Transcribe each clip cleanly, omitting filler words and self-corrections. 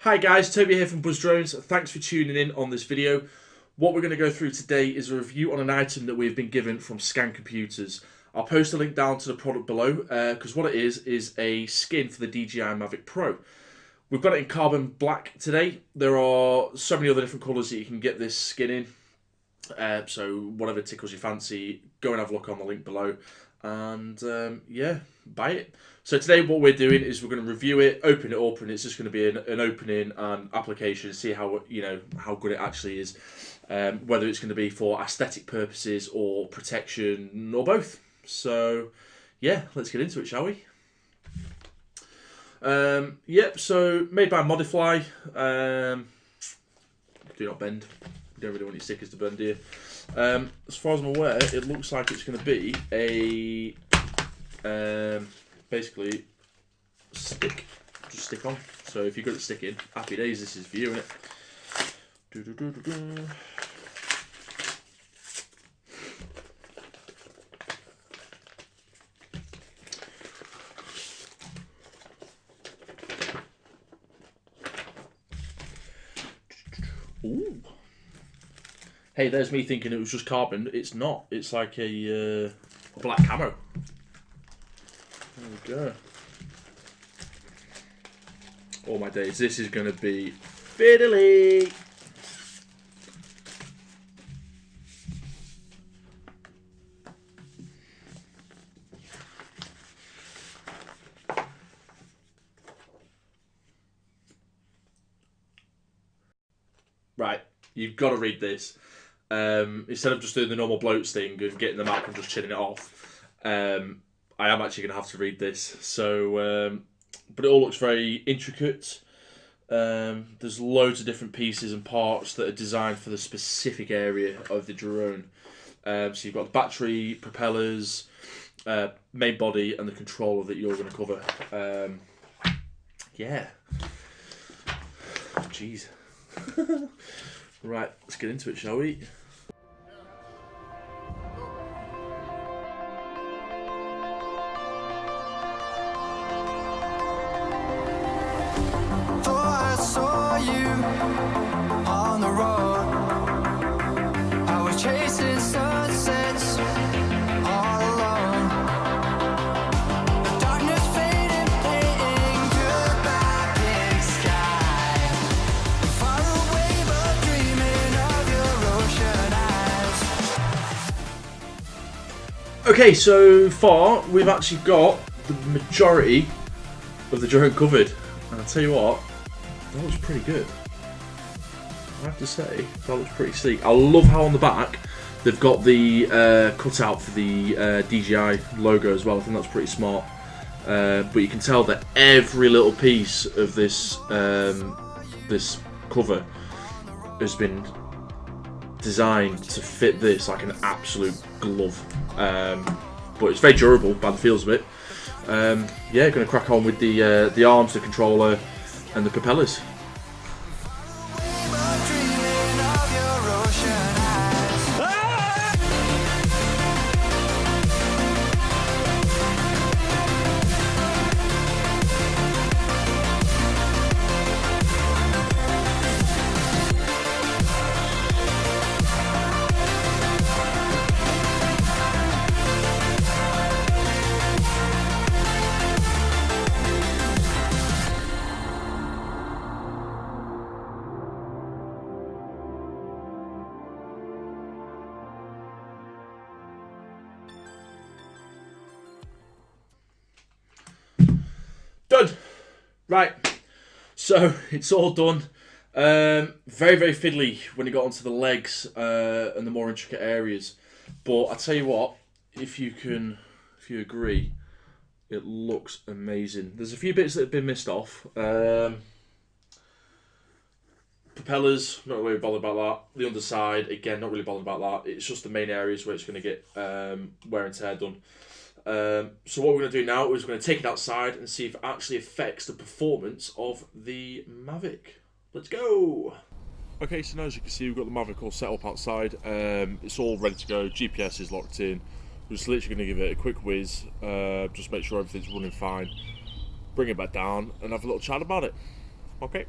Hi guys, Toby here from Buzz Drones. Thanks for tuning in on this video. What we're going to go through today is a review on an item that we've been given from Scan Computers. I'll post a link down to the product below because what it is a skin for the DJI Mavic Pro. We've got it in carbon black today. There are so many other different colours that you can get this skin in. So whatever tickles your fancy, go and have a look on the link below. And yeah, buy it. So today what we're doing is we're going to review it, open it up, and it's just going to be an opening and application, see how how good it actually is, whether it's going to be for aesthetic purposes or protection or both. So yeah, let's get into it, shall we? Yep. So made by Modifli. Do not bend. You don't really want your stickers to bend, do you? As far as I'm aware, it looks like it's going to be a basically stick, just stick on. So if you're good at sticking, happy days. This is for you, isn't it? Ooh. Hey, there's me thinking it was just carbon. It's not. It's like a black camo. There we go. Oh my days, this is going to be fiddly. Right, you've got to read this. Instead of just doing the normal bloats thing and getting the map and just chinning it off, I am actually going to have to read this. So, but it all looks very intricate. There's loads of different pieces and parts that are designed for the specific area of the drone. So you've got the battery, propellers, main body, and the controller that you're going to cover. Yeah. Jeez. Right, let's get into it, shall we? I saw you on the road. I was chasing sunsets all alone. The darkness faded, painting goodbye in sky. Far away, but dreaming of your ocean eyes. Okay, so far we've actually got the majority of the drone covered. And I'll tell you what, that looks pretty good. I have to say, that looks pretty sleek. I love how on the back they've got the cutout for the DJI logo as well. I think that's pretty smart. But you can tell that every little piece of this this cover has been designed to fit this like an absolute glove. But it's very durable by the feels of it. Yeah, going to crack on with the arms, the controller, and the propellers. Done. Right, so it's all done. Very fiddly when it got onto the legs and the more intricate areas. But I tell you what, if you agree, it looks amazing. There's a few bits that have been missed off. Propellers, not really bothered about that. The underside, again, not really bothered about that. It's just the main areas where it's going to get wear and tear done. So what we're going to do now is we're going to take it outside and see if it actually affects the performance of the Mavic. Let's go! Okay, so now as you can see, we've got the Mavic all set up outside. It's all ready to go. GPS is locked in. We're just literally going to give it a quick whiz, just make sure everything's running fine. Bring it back down and have a little chat about it. Okay.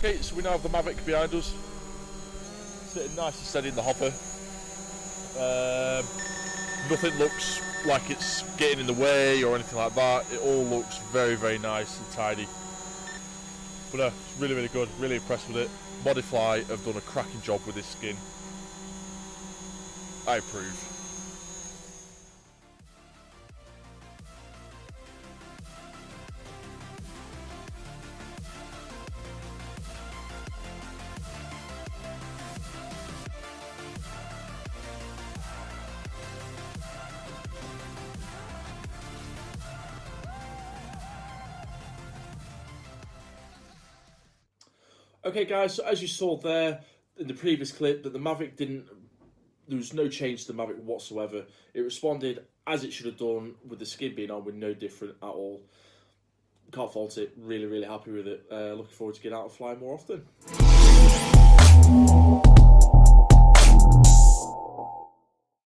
Okay, so we now have the Mavic behind us, sitting nice and steady in the hopper. Nothing looks like it's getting in the way or anything like that. It all looks very, very nice and tidy. But it's really, really good. Really impressed with it. Modifli have done a cracking job with this skin. I approve. Okay guys, so as you saw there in the previous clip, that the Mavic there was no change to the Mavic whatsoever. It responded as it should have done, with the skin being on, with no different at all. Can't fault it, really, really happy with it. Looking forward to getting out and flying more often.